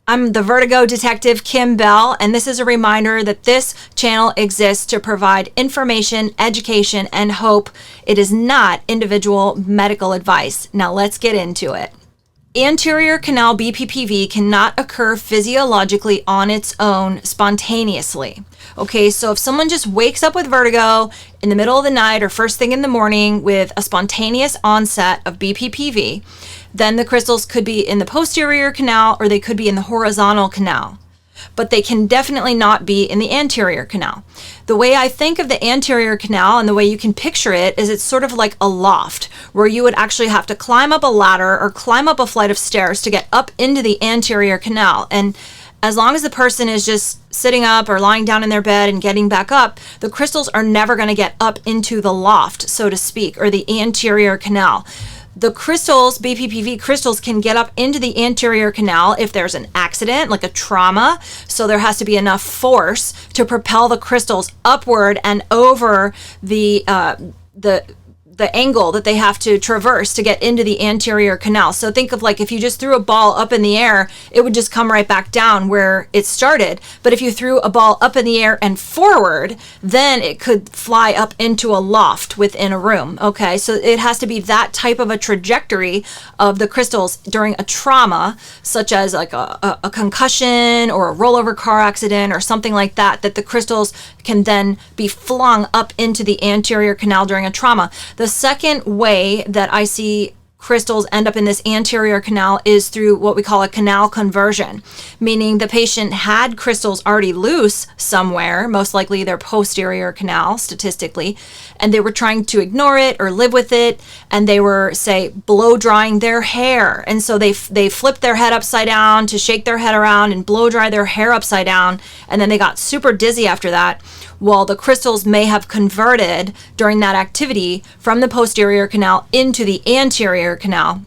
I'm the Vertigo detective, Kim Bell, and this is a reminder that this channel exists to provide information, education, and hope. It is not individual medical advice. Now let's get into it. Anterior canal BPPV cannot occur physiologically on its own spontaneously. Okay, so if someone just wakes up with vertigo in the middle of the night or first thing in the morning with a spontaneous onset of BPPV, then the crystals could be in the posterior canal or they could be in the horizontal canal. But they can definitely not be in the anterior canal. The way I think of the anterior canal and the way you can picture it is it's sort of like a loft where you would actually have to climb up a ladder or climb up a flight of stairs to get up into the anterior canal. And as long as the person is just sitting up or lying down in their bed and getting back up, the crystals are never going to get up into the loft, so to speak, or the anterior canal. The crystals, BPPV crystals, can get up into the anterior canal if there's an accident, like a trauma. So there has to be enough force to propel the crystals upward and over the angle that they have to traverse to get into the anterior canal. So think of like if you just threw a ball up in the air, it would just come right back down where it started. But if you threw a ball up in the air and forward, then it could fly up into a loft within a room. Okay, so it has to be that type of a trajectory of the crystals during a trauma, such as like a concussion or a rollover car accident or something like that, that the crystals can then be flung up into the anterior canal during a trauma. The second way that I see crystals end up in this anterior canal is through what we call a canal conversion, meaning the patient had crystals already loose somewhere, most likely their posterior canal statistically, and they were trying to ignore it or live with it, and they were, say, blow drying their hair. And so they flipped their head upside down to shake their head around and blow dry their hair upside down, and then they got super dizzy after that. Well, the crystals may have converted during that activity from the posterior canal into the anterior canal.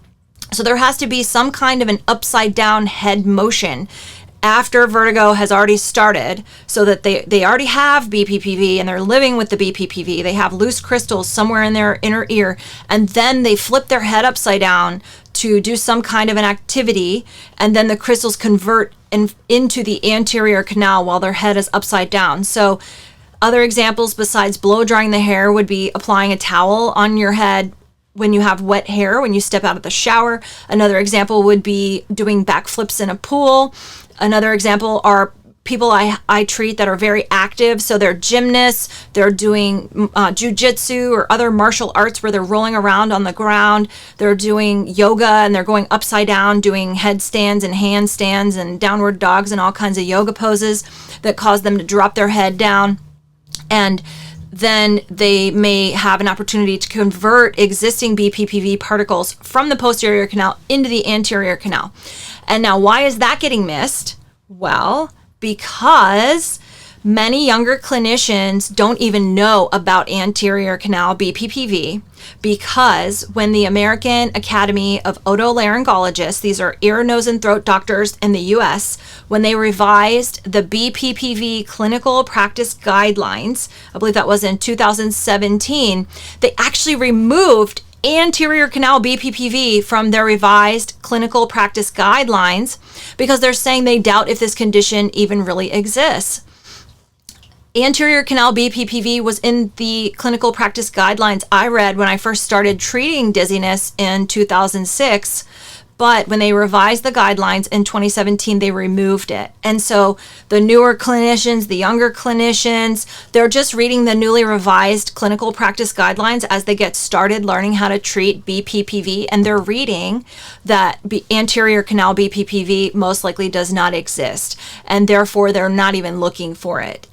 So there has to be some kind of an upside down head motion after vertigo has already started, so that they already have BPPV and they're living with the BPPV. They have loose crystals somewhere in their inner ear, and then they flip their head upside down to do some kind of an activity, and then the crystals convert into the anterior canal while their head is upside down. So other examples besides blow drying the hair would be applying a towel on your head when you have wet hair, when you step out of the shower. Another example would be doing backflips in a pool. Another example are people I treat that are very active. So they're gymnasts, they're doing jujitsu or other martial arts where they're rolling around on the ground. They're doing yoga and they're going upside down, doing headstands and handstands and downward dogs and all kinds of yoga poses that cause them to drop their head down. And then they may have an opportunity to convert existing BPPV particles from the posterior canal into the anterior canal. And now, why is that getting missed? Well, because many younger clinicians don't even know about anterior canal BPPV, because when the American Academy of Otolaryngologists, these are ear, nose, and throat doctors in the US, when they revised the BPPV clinical practice guidelines, I believe that was in 2017, they actually removed anterior canal BPPV from their revised clinical practice guidelines because they're saying they doubt if this condition even really exists. Anterior canal BPPV was in the clinical practice guidelines I read when I first started treating dizziness in 2006, but when they revised the guidelines in 2017, they removed it. And so the newer clinicians, the younger clinicians, they're just reading the newly revised clinical practice guidelines as they get started learning how to treat BPPV, and they're reading that anterior canal BPPV most likely does not exist, and therefore they're not even looking for it.